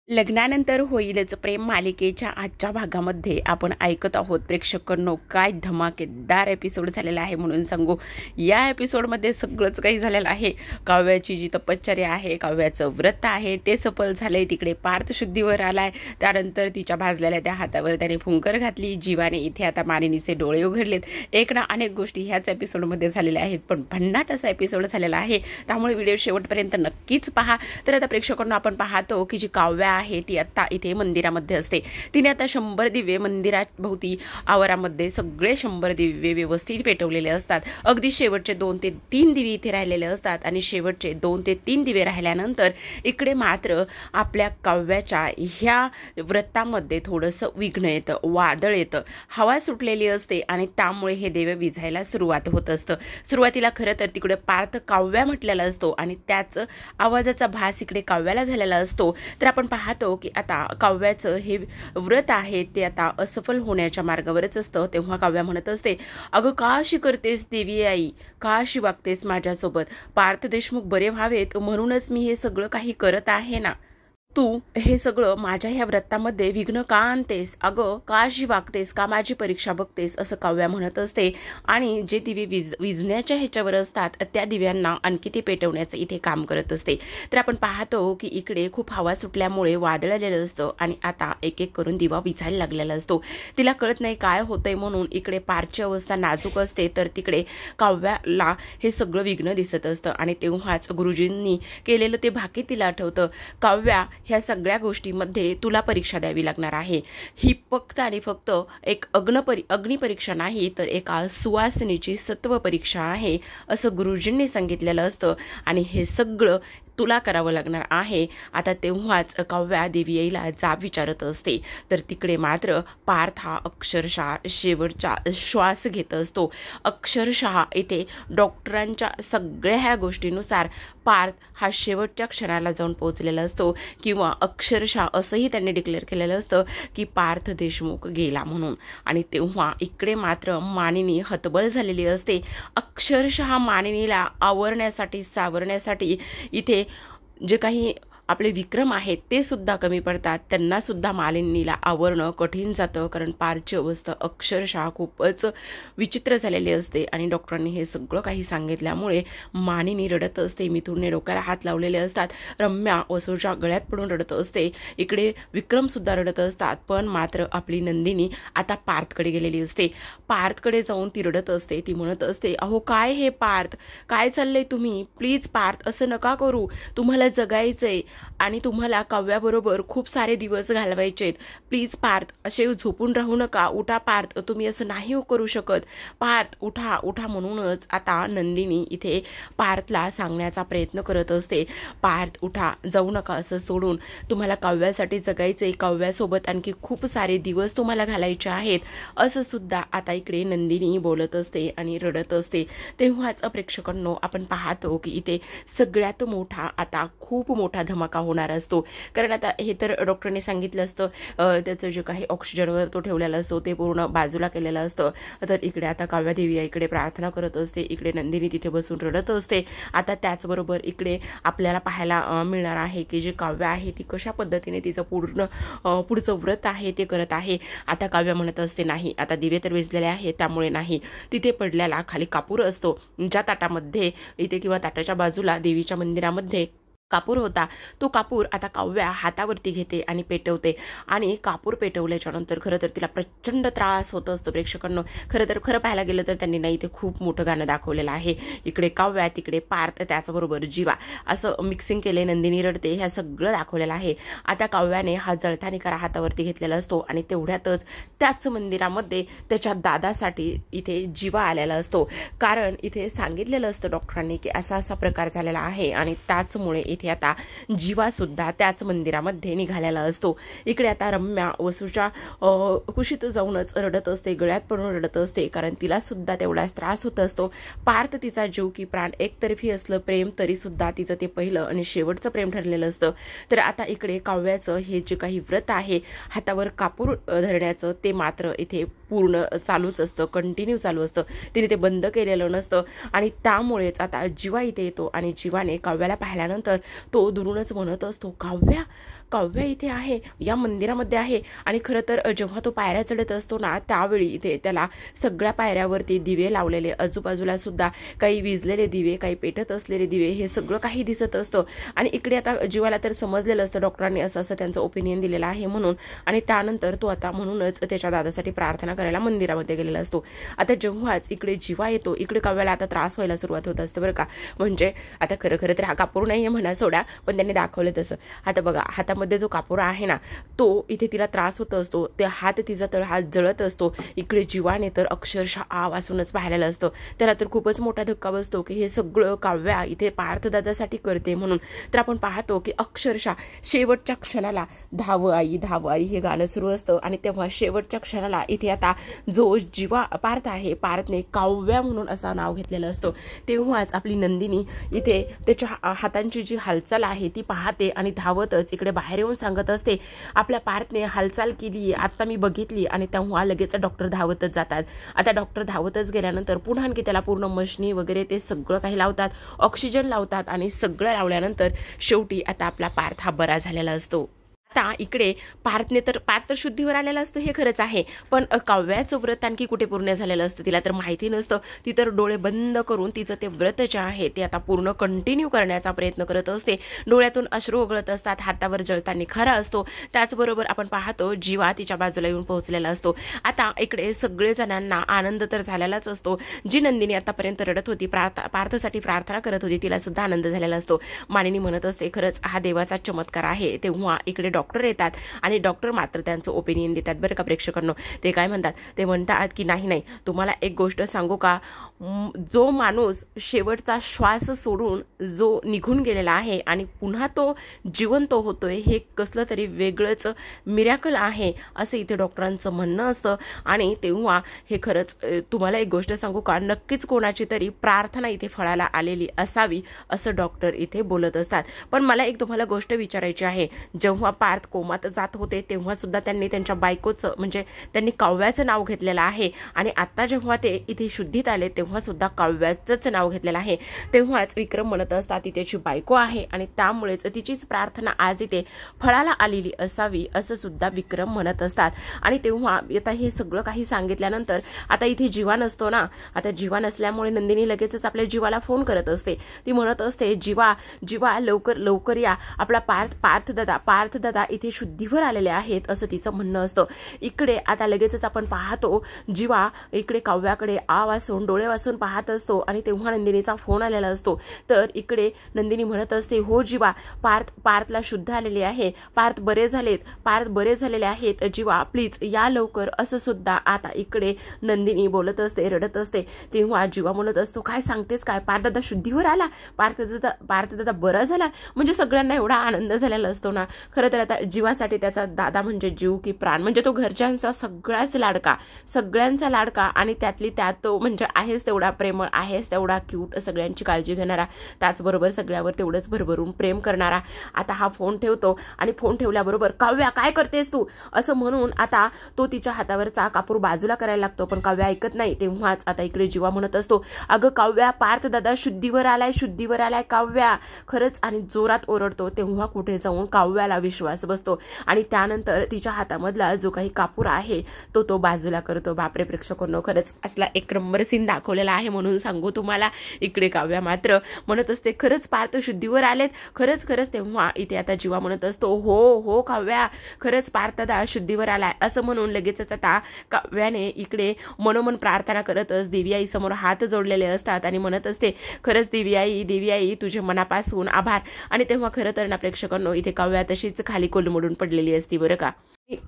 लग्नानंतर होईलच प्रेम मालिकेच्या आजच्या भागामध्ये आपण ऐकत आहोत प्रेक्षकांनो, काय धमाकेदार एपिसोड झालेला आहे म्हणून सांगू। या एपिसोडमध्ये सगळंच काही झालेलं आहे। काव्याची जी तपश्चर्या आहे, काव्याचं व्रत आहे ते सफल झाले। तिकडे पार्थ शुद्धीवर आलाय, त्यानंतर तिच्या भाजलेल्या त्या हातावर त्याने फुंकर घातली। जीवाने इथे आता मानिनीचे डोळे उघडलेत। एक ना अनेक गोष्टी ह्याच एपिसोडमध्ये झालेल्या आहेत, पण भन्नाट असा एपिसोड झालेला आहे, त्यामुळे व्हिडिओ शेवटपर्यंत नक्कीच पहा। तर आता प्रेक्षकांना आपण पाहतो की जी काव्या आहे ती आता इथे मंदिरामध्ये असते। तिने आता 100 दिवे मंदिरात भोवती आवारामध्ये सगळे 100 दिवे व्यवस्थित पेटवलेले असतात। अगदी शेवटचे 2 ते 3 दिवे इथे राहिलेले असतात आणि शेवटचे 2 ते 3 दिवे राहिल्यानंतर इकडे मात्र आपल्या काव्याच्या ह्या व्रतामध्ये थोडंसं विघ्न येतं, वादळ येतं, हवा सुटलेली असते आणि त्यामुळे हे दिवे विझायला सुरुवात होत असतं। सुरुवातीला खरं तर तिकडे पार्थ काव्या म्हटलेला असतो आणि त्याच आवाजाचा भास इकडे काव्याला झालेला असतो। तर आपण पाहतो की आता काव्याचं हे व्रत आहे ते आता असफल होण्याच्या मार्गावरच असतं। तेव्हा काव्या म्हणत असते, अगं का अशी करतेस देवी आई, का अशी वागतेस माझ्यासोबत? पार्थ देशमुख बरे व्हावेत म्हणूनच मी हे सगळं काही करत आहे ना। तू हे सगळं माझ्या ह्या व्रतामध्ये विघ्न का आणतेस? अगं का अशी वागतेस, का माझी परीक्षा बघतेस? असं काव्या म्हणत असते आणि जे दिवे विझण्याच्या ह्याच्यावर असतात त्या दिव्यांना आणखी ते पेटवण्याचं इथे काम करत असते। तर आपण पाहतो की इकडे खूप हवा सुटल्यामुळे वादळ आलेलं असतं आणि आता एक एक करून दिवा विझायला लागलेला असतो। तिला कळत नाही काय होतंय म्हणून इकडे पारची अवस्था नाजूक असते, तर तिकडे काव्याला हे सगळं विघ्न दिसत असतं आणि तेव्हाच गुरुजींनी केलेलं ते भाकीत तिला आठवतं। काव्या, ह्या सगळ्या गोष्टींमध्ये तुला परीक्षा द्यावी लागणार आहे। ही फक्त आणि फक्त एक अग्निपरीक्षा नाही, तर एका सुवासिनीची सत्व परीक्षा आहे असं गुरुजींनी सांगितलेलं असतं आणि हे सगळं तुला करावं लागणार आहे। आता तेव्हाच काव्या देवी आईला जाब विचारत असते, तर तिकडे मात्र पार्थ हा अक्षरशः शेवटचा श्वास घेत असतो। अक्षरशः इथे डॉक्टरांच्या सगळ्या ह्या गोष्टीनुसार पार्थ हा शेवटच्या क्षणाला जाऊन पोहोचलेला असतो, किंवा अक्षरशः असंही त्यांनी डिक्लेअर केलेलं असतं की पार्थ देशमुख गेला म्हणून। आणि तेव्हा इकडे मात्र मानिनी हतबल झालेली असते। अक्षरशः मानिनीला आवरण्यासाठी सावरण्यासाठी इथे जे काही आपले विक्रम आहेत ते सुद्धा कमी पडतात, त्यांना सुद्धा मालिनीला आवरणं कठीण जातं, कारण पारची अवस्था अक्षरशः खूपच विचित्र झालेली असते। आणि डॉक्टरांनी हे सगळं काही सांगितल्यामुळे मानिनी रडत असते, मिथुनने डोक्याला हात लावलेले असतात, रम्या वसूच्या गळ्यात पडून रडत असते, इकडे विक्रम सुद्धा रडत असतात, पण मात्र आपली नंदिनी आता पार्थकडे गेलेली असते। पार्थकडे जाऊन ती रडत असते, ती म्हणत असते, अहो काय हे पार्थ, काय चाललंय तुम्ही? प्लीज पार्थ असं नका करू, तुम्हाला जगायचंय आणि तुम्हाला काव्याबरोबर खूप सारे दिवस घालवायचेत। प्लीज पार्थ असे झोपून राहू नका, उठा पार्थ, तुम्ही असं नाही करू शकत, पार्थ उठा उठा। म्हणूनच आता नंदिनी इथे पार्थला सांगण्याचा प्रयत्न करत असते, पार्थ उठा, जाऊ नका असं सोडून, तुम्हाला काव्यासाठी जगायचंय, काव्यासोबत आणखी खूप सारे दिवस तुम्हाला घालायचे आहेत असं सुद्धा आता इकडे नंदिनी बोलत असते आणि रडत असते। तेव्हाच प्रेक्षकांनो आपण पाहतो की इथे सगळ्यात मोठा आता खूप मोठा धमाका होणार असतो, कारण आता हे तर डॉक्टरने सांगितलं असतं, त्याचं जे काही ऑक्सिजनवर तो ठेवलेला असतो ते पूर्ण बाजूला केलेलं असतं। तर इकडे आता काव्यादेवी इकडे प्रार्थना करत असते, इकडे नंदिनी तिथे बसून रडत असते। आता त्याचबरोबर इकडे आपल्याला पाहायला मिळणार आहे की जे काव्या आहे ती कशा पद्धतीने तिचं पुढचं व्रत आहे ते करत आहे। आता काव्या म्हणत असते, नाही आता दिवे तर विझलेले आहे त्यामुळे नाही, तिथे पडलेला खाली कापूर असतो, ज्या ताटामध्ये इथे किंवा ताटाच्या बाजूला देवीच्या मंदिरामध्ये कापूर होता, तो कापूर आता काव्या हातावरती घेते आणि पेटवते। आणि कापूर पेटवल्याच्या नंतर खरं तर तिला प्रचंड त्रास होत असतो। प्रेक्षकांनो, खरं पाहायला गेलं तर त्यांनी नाही ते खूप मोठं गाणं दाखवलेलं आहे। इकडे काव्या, तिकडे पार्थ, त्याचबरोबर जीवा असं मिक्सिंग केले, नंदिनी रडते, ह्या सगळं दाखवलेलं आहे। आता काव्याने हा जळता निकारा हातावरती घेतलेला असतो आणि तेवढ्यातच त्याच मंदिरामध्ये त्याच्या दादासाठी इथे जीवा आलेला असतो, कारण इथे सांगितलेलं असतं डॉक्टरांनी की असा असा प्रकार झालेला आहे आणि त्याचमुळे इथे आता जीवा सुद्धा त्याच मंदिरामध्ये निघालेला असतो। इकडे आता रम्या वसूच्या कुशीत जाऊनच रडत असते, गळ्यात पडून रडत असते, कारण तिला सुद्धा तेवढाच त्रास होत असतो। पार्थ तिचा जीव की प्राण एकतर्फी असलं प्रेम तरी सुद्धा तिचं ते पहिलं आणि शेवटचं प्रेम ठरलेलं असतं। तर आता इकडे काव्याचं हे जे काही व्रत आहे हातावर कापूर धरण्याचं ते मात्र इथे पूर्ण चालूच असतं, कंटिन्यू चालू असतं, तिने ते बंद केलेलं नसतं। आणि त्यामुळेच आता जीवा इथे येतो आणि जीवाने काव्याला पाहिल्यानंतर तो दुरूनच म्हणत असतो, काव्या काव्या इथे आहे, या मंदिरामध्ये आहे. आणि खरं तर जेव्हा तो पायऱ्या चढत असतो ना, त्यावेळी इथे त्याला सगळ्या पायऱ्यावरती दिवे लावलेले, आजूबाजूला सुद्धा काही विझलेले दिवे, काही पेटत असलेले दिवे, हे सगळं काही दिसत असतं. आणि इकडे आता जीवाला तर समजलेलं असतं डॉक्टरांनी असं असं त्यांचं ओपिनियन दिलेलं आहे म्हणून. आणि त्यानंतर तो आता म्हणूनच त्याच्या दादासाठी प्रार्थना करायला मंदिरामध्ये गेलेला असतो. आता जेव्हाच इकडे जीवा येतो, इकडे काव्याला आता त्रास व्हायला सुरुवात होत असते बरं का. म्हणजे आता खरं खरं तर हा कापूर नाही आहे म्हणा सोडा, पण त्यांनी दाखवलं तसं. आता बघा, हातामध्ये जो कापूर आहे ना, तो इथे तिला त्रास होत असतो. ते हात, तिचा तळहात जळत असतो. इकडे जीवाने तर अक्षरशः वासूनच पाहिलेलं असतं. त्याला तर खूपच मोठा धक्का बसतो की हे सगळं काव्या इथे पार्थदादासाठी करते म्हणून. तर आपण पाहतो की अक्षरशः शेवटच्या क्षणाला धाव आई धाव आई हे गाणं सुरू असतं. आणि तेव्हा शेवटच्या क्षणाला इथे आता जो जीवा पार्थ आहे, पार्थने काव्या म्हणून असं नाव घेतलेलं असतं. तेव्हाच आपली नंदिनी इथे त्याच्या हातांची जी हालचाल आहे ती पाहते आणि धावतच इकडे बाहेर येऊन सांगत असते, आपल्या पार्थने हालचाल केली, आता मी बघितली. आणि तेव्हा लगेच डॉक्टर धावतच जातात. आता डॉक्टर धावतच गेल्यानंतर पुन्हा आणखी त्याला पूर्ण मशनी वगैरे ते सगळं काही लावतात, ऑक्सिजन लावतात. आणि सगळं लावल्यानंतर शेवटी आता आपला पार्थ हा बरा झालेला असतो. आता इकडे पार्थ शुद्धीवर आलेला असतो हे खरंच आहे, पण काव्याचं व्रत आणखी कुठे पूर्ण झालेलं असतं तिला तर माहिती नसतं. ती तर डोळे बंद करून तिचं ते व्रत जे आहे ते आता पूर्ण कंटिन्यू करण्याचा प्रयत्न करत असते. डोळ्यातून अश्रू ओघळत असतात, हातावर जळता निखारा असतो. त्याचबरोबर आपण पाहतो जीवा तिच्या बाजूला येऊन पोहोचलेला असतो. आता इकडे सगळे जणांना आनंद तर झालेलाच असतो. जी नंदिनी आतापर्यंत रडत होती, पार्थसाठी प्रार्थना करत होती, तिला सुद्धा आनंद झालेला असतो. मानिनी म्हणत असते, खरंच हा देवाचा चमत्कार आहे. तेव्हा इकडे डॉक्टर येतात आणि डॉक्टर मात्र त्यांचं ओपिनियन देतात बरं का प्रेक्षकांनो. ते काय म्हणतात, ते म्हणतात की नाही, तुम्हाला एक गोष्ट सांगू का, जो माणूस शेवटचा श्वास सोडून जो निघून गेलेला आहे आणि पुन्हा तो जिवंत होतोय, हे कसलं तरी वेगळंच मिरॅकल आहे असं इथे डॉक्टरांचं म्हणणं असतं. आणि तेव्हा हे खरंच तुम्हाला एक गोष्ट सांगू का, नक्कीच कोणाची तरी प्रार्थना इथे फळाला आलेली असावी असं डॉक्टर इथे बोलत असतात. पण मला एक तुम्हाला गोष्ट विचारायची आहे, जेव्हा पार्थ कोमात जात होते तेव्हा सुद्धा त्यांनी त्यांच्या बायकोचं म्हणजे त्यांनी काव्याचं नाव घेतलेलं आहे. आणि आता जेव्हा ते इथे शुद्धीत आले तेव्हा सुद्धा काव्याचंच नाव घेतलेलं आहे. तेव्हाच विक्रम म्हणत असतात ती त्याची बायको आहे आणि त्यामुळेच तिचीच प्रार्थना आज इथे फळाला आलेली असावी असं सुद्धा विक्रम म्हणत असतात. आणि तेव्हा आता हे सगळं काही सांगितल्यानंतर आता इथे जीवा नसतो ना. आता जीवा नसल्यामुळे नंदिनी लगेचच आपल्या जीवाला फोन करत असते. ती म्हणत असते, जीवा लवकर लवकर या, आपला पार्थ दादा इथे शुद्धीवर आलेले आहेत असं तिचं म्हणणं असतं. इकडे आता लगेचच आपण पाहतो जीवा इकडे काव्याकडे वासून डोळे वासून पाहत असतो आणि तेव्हा नंदिनीचा फोन आलेला असतो. तर इकडे नंदिनी म्हणत असते, हो जीवा, पार्थला शुद्ध आलेले आहे, पार्थ बरे झालेले आहेत, जीवा प्लीज या लवकर असं सुद्धा आता इकडे नंदिनी बोलत असते, रडत असते. तेव्हा जीवा म्हणत असतो, काय सांगतेस काय, पार्थदादा शुद्धीवर आला, पार्थदादा बरा झाला. म्हणजे सगळ्यांना एवढा आनंद झालेला असतो ना. खरं तर आता जीवासाठी त्याचा दादा म्हणजे जीव की प्राण, म्हणजे तो घरच्यांचा सगळ्यांचा लाडका आणि त्यातली त्यात तो म्हणजे आहेच तेवढा प्रेमळ, आहेच तेवढा क्यूट, सगळ्यांची काळजी घेणारा, त्याचबरोबर सगळ्यावर तेवढंच भरभरून प्रेम करणारा. आता हा फोन ठेवतो आणि फोन ठेवल्याबरोबर, काव्या काय करतेस तू असं म्हणून आता तो तिच्या हातावरचा कापूर बाजूला करायला लागतो, पण काव्या ऐकत नाही. तेव्हाच आता इकडे जीवा म्हणत असतो, अगं काव्या, पार्थ दादा शुद्धीवर आलाय काव्या खरंच, आणि जोरात ओरडतो. तेव्हा कुठे जाऊन काव्याला विश्वास बसतो आणि त्यानंतर तिच्या हातामधला जो काही कापूर आहे तो बाजूला करतो. बापरे प्रेक्षकांनो, खरंच असला एक नंबर सीन दाखवलेला आहे म्हणून सांगू तुम्हाला. इकडे काव्या मात्र म्हणत असते, खरंच पार्थ शुद्धीवर आलेत, खरंच. तेव्हा इथे आता जीवा म्हणत असतो, हो काव्या, खरंच पार्थ दादा शुद्धीवर आलाय असं म्हणून लगेचच आता काव्याने इकडे मनोमन प्रार्थना करतच देवी आई समोर हात जोडलेले असतात आणि म्हणत असते, खरंच देवी आई तुझे मनापासून आभार. आणि तेव्हा खरं तर ना प्रेक्षकांनो, इथे काव्या तशीच खाली कोलमडून पडलेली असती बरं का.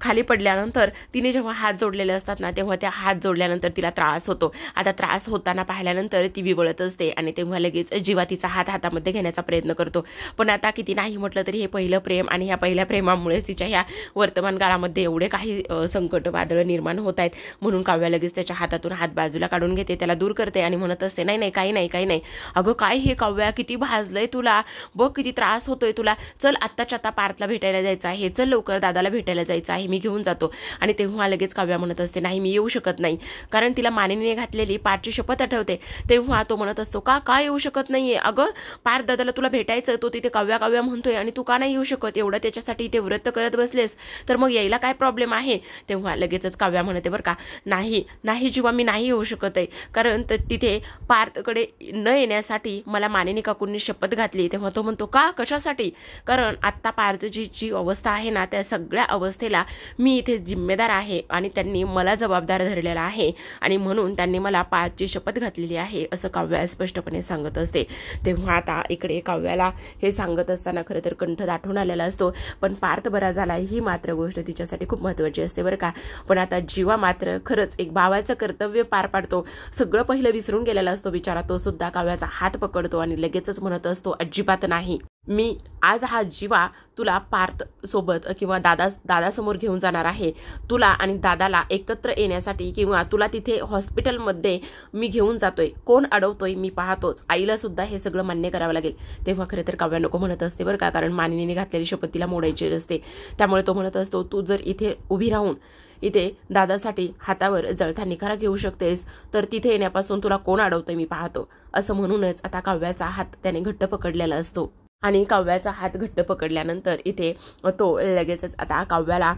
खाली पडल्यानंतर तिने जेव्हा हात जोडलेले असतात ना, तेव्हा त्या हात जोडल्यानंतर तिला त्रास होतो. आता त्रास होताना पाहिल्यानंतर ती विवळत असते आणि तेव्हा लगेच जीवा तिचा हातामध्ये घेण्याचा प्रयत्न करतो. पण आता किती नाही म्हटलं तरी हे पहिलं प्रेम आणि ह्या पहिल्या प्रेमामुळेच तिच्या ह्या वर्तमान काळामध्ये एवढे काही संकट वादळ निर्माण होत आहेत. म्हणून काव्या लगेच त्याच्या हातातून हात बाजूला काढून घेते, त्याला दूर करते आणि म्हणत असते, नाही काही नाही. अगं काय हे काव्या, किती भाजलंय तुला, बघ किती त्रास होतोय तुला, चल आत्ताच्या आता पार्थला भेटायला जायचं आहे, चल लवकर दादाला भेटायला जायचं यायचं आहे, मी घेऊन जातो. आणि तेव्हा लगेच काव्या म्हणत असते, नाही मी येऊ शकत नाही, कारण तिला मानिनीने घातलेली पार्थची शपथ आठवते. तेव्हा तो म्हणत असतो, का येऊ शकत नाहीये? अगं पार्थ दादाला तुला भेटायचं, तो तिथे काव्या काव्या म्हणतोय आणि तू का नाही येऊ शकत? एवढं त्याच्यासाठी इथे व्रत करत बसलेस तर मग यायला काय प्रॉब्लेम आहे? तेव्हा लगेचच काव्या म्हणते, बरं का, नाही जीवा, मी नाही येऊ शकत आहे, कारण तिथे पार्थकडे न येण्यासाठी मला मानिनी काकूंनी शपथ घातली. तेव्हा तो म्हणतो, का, कशासाठी? कारण आत्ता पार्थची जी अवस्था आहे ना, त्या सगळ्या अवस्थेला मी इथे जिम्मेदार आहे आणि त्यांनी मला जबाबदार धरलेला आहे आणि म्हणून त्यांनी मला पार्थची शपथ घातलेली आहे, असं काव्या स्पष्टपणे सांगत असते. तेव्हा आता इकडे काव्याला हे सांगत असताना खरं तर कंठ दाटून आलेला असतो. पण पार्थ बरा झाला ही मात्र गोष्ट तिच्यासाठी खूप महत्त्वाची असते बरं का. पण आता जीवा मात्र खरंच एक भावाचं कर्तव्य पार पाडतो. सगळं पहिलं विसरून गेलेला असतो बिचारा. तो सुद्धा काव्याचा हात पकडतो आणि लगेचच म्हणत असतो, अजिबात नाही, मी आज हा जीवा तुला पार्थ सोबत किंवा दादासमोर घेऊन जाणार आहे. तुला आणि दादाला एकत्र येण्यासाठी किंवा तुला तिथे हॉस्पिटलमध्ये मी घेऊन जातोय. कोण अडवतोय मी पाहतोच. आईला सुद्धा हे सगळं मान्य करावं लागेल. तेव्हा खरं तर काव्या नको म्हणत असते बरं का, कारण मानिनीने घातलेली शपथ तिला मोडायची असते. त्यामुळे तो म्हणत असतो, तू जर इथे उभी राहून इथे दादासाठी हातावर जळता निखारा घेऊ शकतेस तर तिथे येण्यापासून तुला कोण अडवतोय मी पाहतो, असं म्हणूनच आता काव्याचा हात त्याने घट्ट पकडलेला असतो. आणि काव्याचा हात घट्ट पकडल्यानंतर इथे तो लगेचच आता काव्याला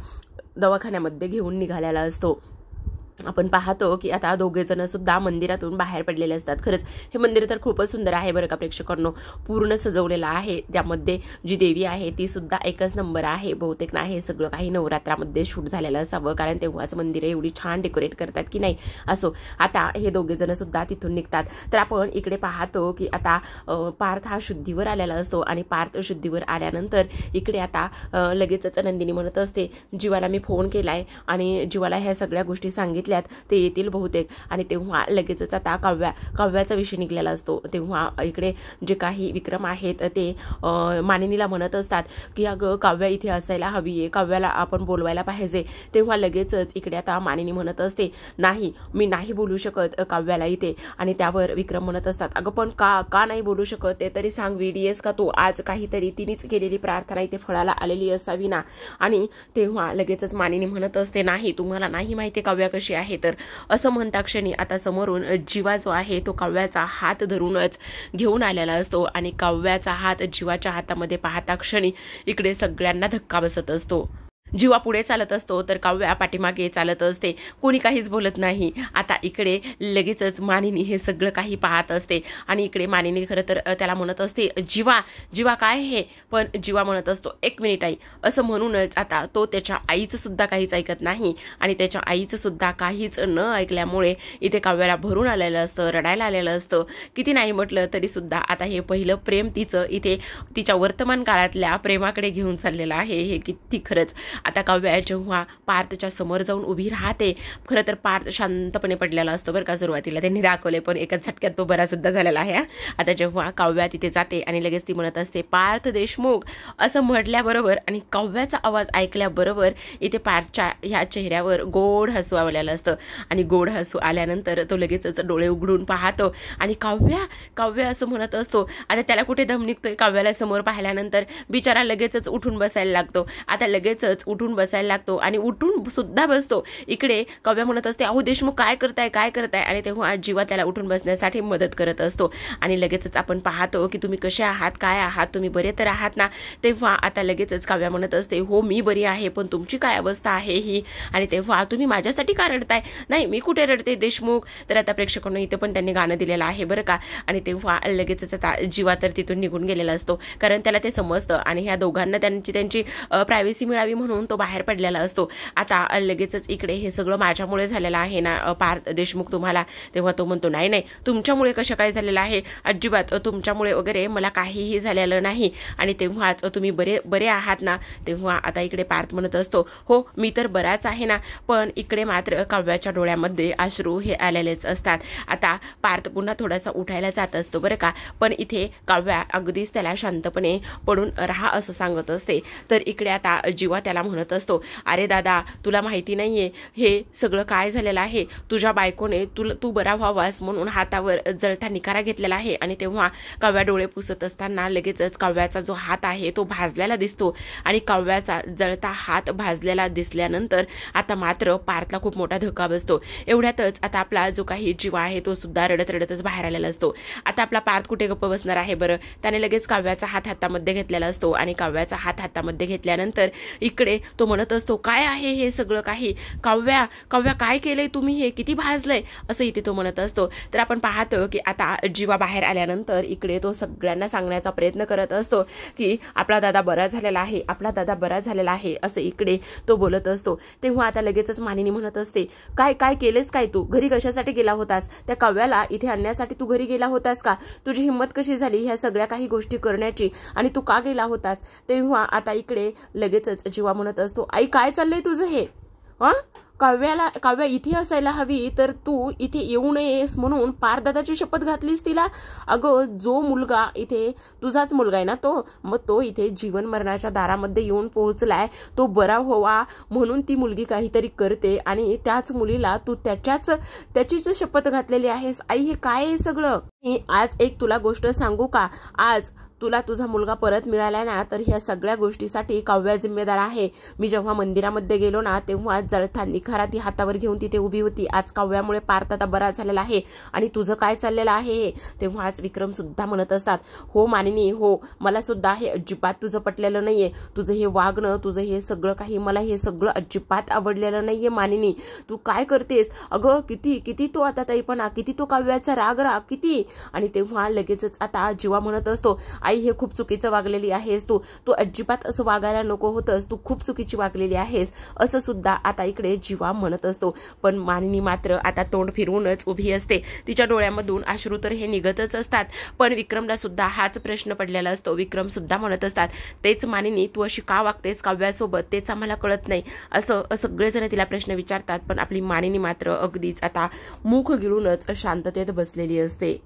दवाखान्यामध्ये घेऊन निघालेला असतो. आपण पाहतो की आता दोघे जण सुद्धा मंदिरातून बाहेर पडलेले असतात. खरंच हे मंदिर तर खूपच सुंदर आहे बरं का प्रेक्षकांनो, पूर्ण सजवलेलं आहे. त्यामध्ये जी देवी आहे ती सुद्धा एकच नंबर आहे. बहुतेक ना हे सगळं काही नवरात्रामध्ये शूट झालेलं असावं, कारण तेव्हाच मंदिर एवढी छान डेकोरेट करतात की नाही. असो, आता हे दोघे जण सुद्धा तिथून निघतात. तर आपण इकडे पाहतो की आता पार्थ हा शुद्धीवर आलेला असतो आणि पार्थ शुद्धीवर आल्यानंतर इकडे आता लगेचच नंदिनी म्हणत असते, जीवाला मी फोन केलाय आणि जीवाला ह्या सगळ्या गोष्टी सांगितल्या, ते येतील बहुतेक. आणि तेव्हा लगेचच आता काव्याचा विषय निघलेला असतो. तेव्हा इकडे जे काही विक्रम आहेत ते मानिनीला म्हणत असतात की अगं काव्या इथे असायला हवी आहे, काव्याला आपण बोलवायला पाहिजे. तेव्हा लगेचच इकडे आता मानिनी म्हणत असते, नाही मी नाही बोलू शकत काव्याला इथे. आणि त्यावर विक्रम म्हणत असतात, अगं पण का नाही बोलू शकत ते तरी सांग, VDS का तू आज काहीतरी तिनेच केलेली प्रार्थना इथे फळाला आलेली असावी ना. आणि तेव्हा लगेचच मानिनी म्हणत असते, नाही तुम्हाला नाही माहिती काव्या कशी आहे. तर असं म्हणता क्षणी आता समोरून जीवा जो आहे तो काव्याचा हात धरूनच घेऊन आलेला असतो आणि काव्याचा हात जीवाच्या हातामध्ये पाहता क्षणी इकडे सगळ्यांना धक्का बसत असतो. जीवा पुढे चालत असतो तर काव्या पाठीमागे चालत असते. कोणी काहीच बोलत नाही. आता इकडे लगेचच मानिनी हे सगळं काही पाहत असते आणि इकडे मानिनी खरं तर त्याला म्हणत असते, जीवा काय हे. पण जीवा म्हणत असतो, 1 मिनिट आई, असं म्हणूनच आता तो त्याच्या आईचं सुद्धा काहीच ऐकत नाही आणि त्याच्या आईचं सुद्धा काहीच न ऐकल्यामुळे इथे काव्याला भरून आलेलं असतं, रडायला आलेलं असतं. किती नाही म्हटलं तरी सुद्धा आता हे पहिलं प्रेम तिचं इथे तिच्या वर्तमान काळातल्या प्रेमाकडे घेऊन चाललेलं आहे. हे किती खरंच. आता काव्या जेव्हा पार्थच्या समोर जाऊन उभी राहते, खरं तर पार्थ शांतपणे पडलेला असतो बरं का. सुरुवातीला त्यांनी दाखवले पण एकाच झटक्यात तो बरा सुद्धा झालेला आहे. आता जेव्हा काव्या तिथे जाते आणि लगेच ती म्हणत असते, पार्थ देशमुख, असं म्हटल्याबरोबर आणि काव्याचा आवाज ऐकल्याबरोबर इथे पार्थच्या ह्या चेहऱ्यावर गोड हसू आलेलं असतं आणि गोड हसू आल्यानंतर तो लगेचच डोळे उघडून पाहतो आणि काव्या असं म्हणत असतो. आता त्याला कुठे दम निघतोय काव्याला समोर पाहिल्यानंतर. बिचारा लगेचच उठून बसायला लागतो. आता लगेचच उठून बसायला लागतो आणि उठून सुद्धा बसतो. इकडे काव्या म्हणत असते, अहो देशमुख काय करताय. आणि तेव्हा जीवा त्याला उठून बसण्यासाठी मदत करत असतो आणि लगेचच आपण पाहतो की तुम्ही कसे आहात, काय आहात, तुम्ही बरे तर आहात ना. तेव्हा आता लगेचच काव्या म्हणत असते, हो मी बरी आहे, पण तुमची काय अवस्था आहे ही. आणि तेव्हा तुम्ही माझ्यासाठी का रडताय. नाही मी कुठे रडते देशमुख. तर आता प्रेक्षकांना इथे पण त्यांनी गाणं दिलेलं आहे बरं का. आणि तेव्हा लगेचच आता जीवा तर तिथून निघून गेलेला असतो, कारण त्याला ते समजतं आणि ह्या दोघांना त्यांची प्रायव्हसी मिळावी म्हणून तो बाहेर पडलेला असतो. आता लगेचच इकडे हे सगळं माझ्यामुळे झालेलं आहे ना पार्थ देशमुख तुम्हाला. तेव्हा तो म्हणतो, नाही तुमच्यामुळे कसं काय झालेलं आहे, अजिबात तुमच्यामुळे वगैरे मला काहीही झालेलं नाही आणि तेव्हाच तुम्ही बरे आहात ना. तेव्हा आता इकडे पार्थ म्हणत असतो, हो मी तर बराच आहे ना. पण इकडे मात्र काव्याच्या डोळ्यामध्ये अश्रू हे आलेलेच असतात. आता पार्थ पुन्हा थोडासा उठायला जात असतो बरं का. पण इथे काव्या अगदीच त्याला शांतपणे पडून राहा असं सांगत असते. तर इकडे आता जीवा त्याला म्हणत असतो, अरे दादा तुला माहिती नाहीये हे सगळं काय झालेलं आहे, तुझ्या बायकोने तू बरा व्हावास म्हणून हातावर जळता निकारा घेतलेला आहे. आणि तेव्हा काव्या डोळे पुसत असताना लगेचच काव्याचा जो हात आहे तो भाजलेला दिसतो आणि काव्याचा जळता हात भाजलेला दिसल्यानंतर आता मात्र पार्थला खूप मोठा धक्का बसतो. एवढ्यातच आता आपला जो काही जीवा आहे तो सुद्धा रडतच बाहेर आलेला असतो. आता आपला पार्थ कुठे गप्प बसणार आहे बरं. त्याने लगेच काव्याचा हात हातामध्ये घेतलेला असतो आणि काव्याचा हात हातामध्ये घेतल्यानंतर इकडे तो म्हणत असतो, काय आहे हे सगळं काही, काव्या काय केलंय तुम्ही, हे किती भाजलंय, असं इथे तो म्हणत असतो. तर आपण पाहतो की आता जीवा बाहेर आल्यानंतर इकडे तो सगळ्यांना सांगण्याचा प्रयत्न करत असतो की आपला दादा बरा झालेला आहे, आपला दादा बरा झालेला आहे, असं इकडे तो बोलत असतो. तेव्हा आता लगेचच मानिनी म्हणत असते, काय केलेस काय, तू घरी कशासाठी गेला होतास, त्या काव्याला इथे आणण्यासाठी तू घरी गेला होतास का, तुझी हिंमत कशी झाली ह्या सगळ्या काही गोष्टी करण्याची, आणि तू का गेला होतास. तेव्हा आता इकडे लगेचच जीवा म्हणत असतो, आई काय चाललंय तुझं हे, काव्या इथे असायला हवी तर तू इथे येऊ नयेस म्हणून पारदादाची शपथ घातलीस तिला. अगं जो मुलगा इथे तुझाच मुलगा आहे ना तो, मग तो इथे जीवन मरणाच्या दारामध्ये येऊन पोहोचलाय, तो बरा व्हावा म्हणून ती मुलगी काहीतरी करते आणि त्याच मुलीला तू त्याचीच शपथ घातलेली आहेस. आई हे काय आहे सगळं. मी आज एक तुला गोष्ट सांगू का, आज तुला तुझा मुलगा परत मिळाला ना तर ह्या सगळ्या गोष्टीसाठी काव्या जिम्मेदार आहे. मी जेव्हा मंदिरामध्ये गेलो ना तेव्हा जळता निखारा ती हातावर घेऊन तिथे उभी होती. आज काव्यामुळे पार्थ आता बरा झालेला आहे आणि तुझं काय चाललेलं आहे. तेव्हा आज विक्रम सुद्धा म्हणत असतात, हो मानिनी हो, मला सुद्धा हे अजिबात तुझं पटलेलं नाहीये, तुझं हे वागणं, तुझं हे सगळं काही, मला हे सगळं अजिबात आवडलेलं नाहीये मानिनी. तू काय करतेस अगं, किती तो आता ताईपणा, किती तो काव्याचा राग किती. आणि तेव्हा लगेचच आता जीवा म्हणत असतो, आई हे खूप चुकीचं वागलेली आहेस तू अजिबात असं वागायला नको होतंस, तू खूप चुकीची वागलेली आहेस, असं सुद्धा आता इकडे जीवा म्हणत असतो. पण मानिनी मात्र आता तोंड फिरवूनच उभी असते. तिच्या डोळ्यामधून अश्रू तर हे निघतच असतात. पण विक्रमला सुद्धा हाच प्रश्न पडलेला असतो. विक्रम सुद्धा म्हणत असतात, तेच मानिनी तू अशी का वागतेस काव्यासोबत, तेच आम्हाला कळत नाही, असं सगळेजण तिला प्रश्न विचारतात. पण आपली मानिनी मात्र अगदीच आता मुख गिळूनच शांततेत बसलेली असते.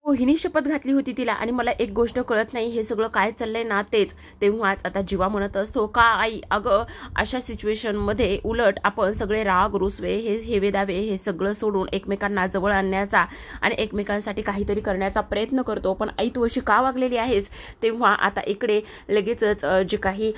हो हिने शपथ घातली होती तिला आणि मला एक गोष्ट कळत नाही, हे सगळं काय चाललंय ना तेच. तेव्हाच आता जीवा म्हणत असतो, का आई अगं अशा सिच्युएशन मध्ये उलट आपण सगळे राग रुसवे हे हेवे दावे हे सगळं सोडून एकमेकांना जवळ आणण्याचा आणि एकमेकांसाठी काहीतरी करण्याचा प्रयत्न करतो. पण आई तू अशी का वागलेली आहेस. तेव्हा आता इकडे लगेचच जे काही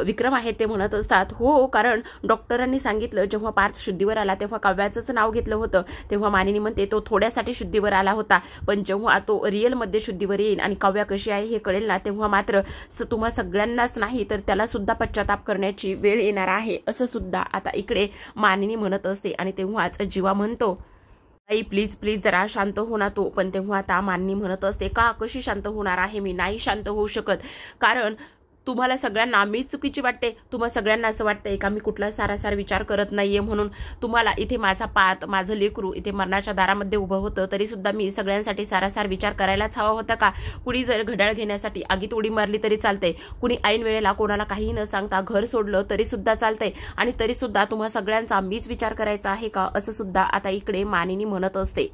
विक्रम आहेत ते म्हणत असतात, हो कारण डॉक्टरांनी सांगितलं जेव्हा पार्थ शुद्धीवर आला तेव्हा काव्याचंच नाव घेतलं होतं. तेव्हा मानिनी म्हणते तो थोड्यासाठी शुद्धीवर आला होता, पण जेव्हा तो रिअल मध्ये शुद्धीवर येईल आणि काव्या कशी आहे हे कळेल ना तेव्हा मात्र तुम्हा सगळ्यांनाच नाही तर त्याला सुद्धा पश्चाताप करण्याची वेळ येणार आहे, असं सुद्धा आता इकडे मानिनी म्हणत असते. आणि तेव्हाच जीवा म्हणतो, आई प्लीज जरा शांत हो ना तू. पण तेव्हा आता मानिनी म्हणत असते, का कशी शांत होणार आहे मी, नाही शांत होऊ शकत, कारण तुम्हाला सगळ्यांना मी चुकीची वाटते, तुम्हाला सगळ्यांना असं वाटतंय का मी कुठला सारासार विचार करत नाहीये म्हणून. तुम्हाला इथे माझा पात माझं लेकरू इथे मरणाच्या दारामध्ये उभं होतं तरी सुद्धा मी सगळ्यांसाठी सारासार विचार करायलाच हवा होता का. कुणी जर घड्याळ घेण्यासाठी आगीत उडी मारली तरी चालते, कुणी ऐन वेळेला कोणाला काही न सांगता घर सोडलं तरी सुद्धा चालतंय, आणि तरी सुद्धा तुम्हा सगळ्यांचा मीच विचार करायचा आहे का, असं सुद्धा आता इकडे मानिनी म्हणत असते.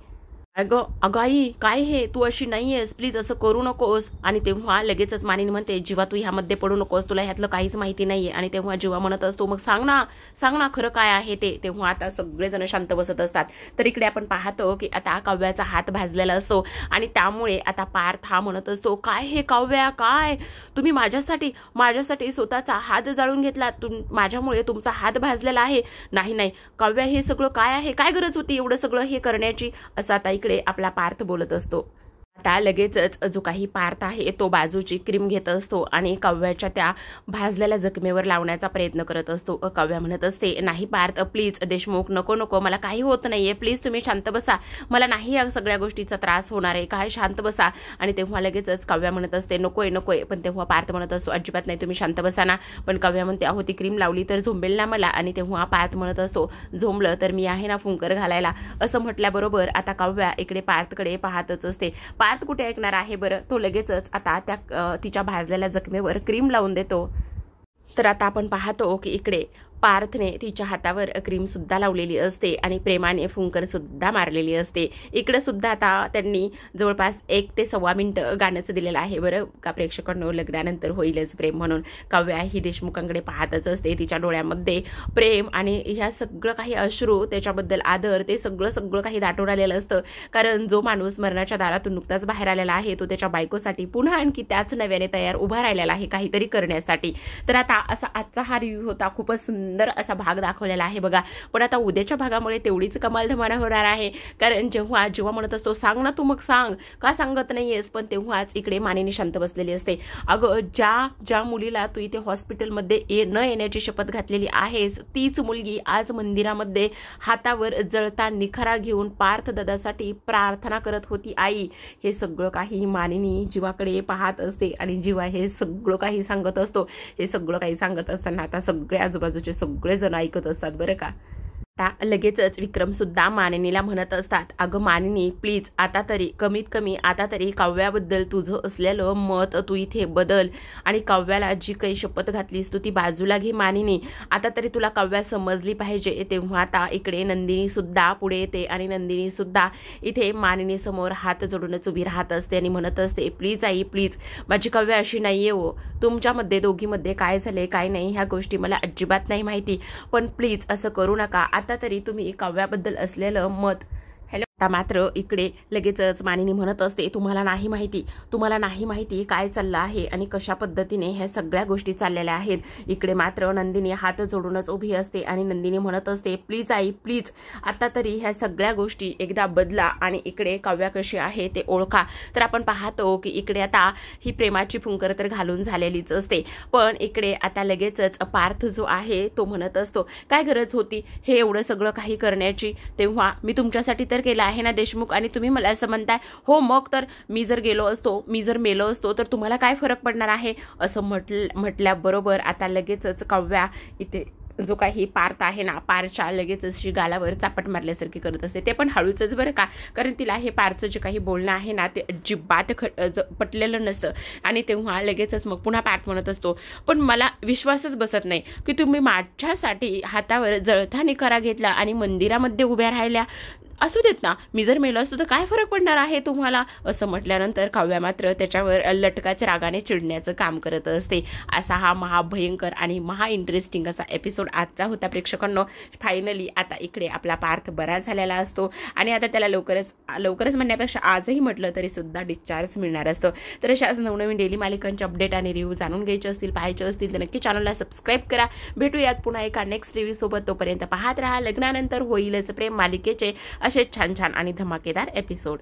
अगं आई काय हे, तू अशी नाहीयेस, प्लीज असं करू नकोस. आणि तेव्हा लगेचच मानिनी म्हणते, जीवा तू ह्यामध्ये पडू नकोस, तुला ह्यातलं काहीच माहिती नाहीये. आणि तेव्हा जीवा म्हणत असतो, मग सांग ना खरं काय आहे ते. तेव्हा आता सगळेजण शांत बसत असतात. तर इकडे आपण पाहतो की आता काव्याचा हात भाजलेला असतो आणि त्यामुळे आता पार्थ हा म्हणत असतो, काय हे काव्या, काय तुम्ही माझ्यासाठी स्वतःचा हात जाळून घेतला, माझ्यामुळे तुमचा हात भाजलेला आहे. नाही काव्या हे सगळं काय आहे, काय गरज होती एवढं सगळं हे करण्याची, असं आता इकडे आपला पार्थ बोलत असतो. आता लगेचच जो काही पार्थ आहे तो बाजूची क्रीम घेत असतो आणि काव्याच्या त्या भाजलेल्या जखमेवर लावण्याचा प्रयत्न करत असतो. काव्या म्हणत असते, नाही पार्थ प्लीज देशमुख नको, मला काही होत नाहीये, प्लीज तुम्ही शांत बसा, मला नाही या सगळ्या गोष्टीचा त्रास होणार आहे, काय शांत बसा. आणि तेव्हा लगेचच काव्या म्हणत असते, नकोय. पण तेव्हा पार्थ म्हणत असतो, अजिबात नाही, तुम्ही शांत बसा ना. पण काव्या म्हणते, अहो ती क्रीम लावली तर झोंबेल ना मला. आणि तेव्हा पार्थ म्हणत असतो, झोंबलं तर मी आहे ना फुंकर घालायला. असं म्हटल्याबरोबर आता काव्या इकडे पार्थकडे पाहतच असते. पार्थ कुठे ऐकणार आहे बरं, तो लगेचच आता त्या तिच्या भाजलेल्या जखमेवर क्रीम लावून देतो. तर आता आपण पाहतो की इकडे पार्थने तिच्या हातावर क्रीम सुद्धा लावलेली असते आणि प्रेमाने फुंकर सुद्धा मारलेली असते. इकडे सुद्धा आता त्यांनी जवळपास 1 ते 1.25 मिनिटं गाण्याचं दिलेलं आहे बरं का प्रेक्षकांनो. लग्नानंतर होईलच प्रेम म्हणून काव्या ही देशमुखांकडे पाहतच असते. तिच्या डोळ्यामध्ये प्रेम आणि ह्या सगळं काही अश्रू, त्याच्याबद्दल आदर, ते सगळं काही दाटून आलेलं असतं. कारण जो माणूस मरणाच्या दारातून नुकताच बाहेर आलेला आहे तो त्याच्या बायकोसाठी पुन्हा आणखी त्याच नव्याने तयार उभा राहिलेला आहे काहीतरी करण्यासाठी. तर आता असा आजचा हा रिव्ह्यू होता. खूपच सुंदर असा भाग दाखवलेला आहे बघा. पण आता उद्याच्या भागामुळे तेवढीच कमाल धमाल होणार आहे. कारण जेव्हा म्हणत असतो सांग ना तू, मग सांग का सांगत नाहीयेस, पण तेव्हाच इकडे मानिनी शांत बसलेली असते. अगं ज्या मुलीला तू इथे हॉस्पिटलमध्ये न येण्याची शपथ घातलेली आहेस तीच मुलगी आज मंदिरामध्ये हातावर जळता निखारा घेऊन पार्थ दादासाठी प्रार्थना करत होती. आई, हे सगळं काही मानिनी जीवाकडे पाहत असते आणि जीवा हे सगळं काही सांगत असतो. हे सगळं काही सांगत असताना आता सगळे आजूबाजूचे सगळे जण ऐकत असतात बरं का. आता लगेचच विक्रम सुद्धा मानिनीला म्हणत असतात, अगं मानिनी प्लीज आता तरी कमीत कमी आता तरी काव्याबद्दल तुझं असलेलं मत तू इथे बदल आणि काव्याला जी काही शपथ घातलीस तू ती बाजूला घे मानिनी. आता तरी तुला काव्या समजली पाहिजे. तेव्हा आता इकडे नंदिनी सुद्धा पुढे येते आणि नंदिनी सुद्धा इथे मानिनी समोर हात जोडूनच उभी राहत असते आणि म्हणत असते, प्लीज आई प्लीज, माझी काव्या अशी नाहीये हो. तुमच्यामध्ये दोघीमध्ये काय झाले काय नाही ह्या गोष्टी मला अजिबात नाही माहिती, पण प्लीज असं करू नका. आता तरी तुम्ही काव्याबद्दल असलेलं मत. आता मात्र इकडे लगेचच मानिनी म्हणत असते, तुम्हाला नाही माहिती काय चाललं आहे आणि कशा पद्धतीने ह्या सगळ्या गोष्टी चाललेल्या आहेत. इकडे मात्र नंदिनी हात जोडूनच उभी असते आणि नंदिनी म्हणत असते, प्लीज आई प्लीज, आता तरी ह्या सगळ्या गोष्टी एकदा बदला आणि इकडे काव्या कशी आहे ते ओळखा. तर आपण पाहतो की इकडे आता ही प्रेमाची फुंकर तर घालून झालेलीच असते. पण इकडे आता लगेचच पार्थ जो आहे तो म्हणत असतो, काय गरज होती हे एवढं सगळं काही करण्याची. तेव्हा मी तुमच्यासाठी तर केलं आहे ना देशमुख, आणि तुम्ही मला असं म्हणताय हो मग तर मी जर मेलो असतो तर तुम्हाला काय फरक पडणार आहे असं म्हटल्याबरोबर आता लगेचच काव्या इथे जो काही पार्थ आहे ना पारच्या लगेच अशी गालावर चापट मारल्यासारखी करत असते. ते पण हळूच बरं का, कारण तिला हे पारचं जे काही बोलणं आहे ना ते अजिबात पटलेलं नसतं. आणि तेव्हा लगेचच मग पुन्हा पार्थ म्हणत असतो, पण मला विश्वासच बसत नाही की तुम्ही माझ्यासाठी हातावर जळता निखारा घेतला आणि मंदिरामध्ये उभ्या राहिल्या. असू देत ना, मी जर मेलो असतो तर काय फरक पडणार आहे तुम्हाला असं म्हटल्यानंतर काव्या मात्र त्याच्यावर लटकाच रागाने चिडण्याचं काम करत असते. असा हा महाभयंकर आणि इंटरेस्टिंग असा एपिसोड आजचा होता प्रेक्षकांनो. फायनली आता इकडे आपला पार्थ बरा झालेला असतो आणि आता त्याला लवकरच म्हणण्यापेक्षा आजही म्हटलं तरी सुद्धा डिस्चार्ज मिळणार असतं. तर अशाच नवनवीन डेली मालिकांचे अपडेट आणि रिव्ह्यू जाणून घ्यायचे असतील, पाहायचे असतील तर नक्की चॅनलला सबस्क्राईब करा. भेटूयात पुन्हा एका नेक्स्ट रिव्ह्यू सोबत. तोपर्यंत पाहत राहा लग्नानंतर होईलच प्रेम मालिकेचे असे छान आणि धमाकेदार एपिसोड.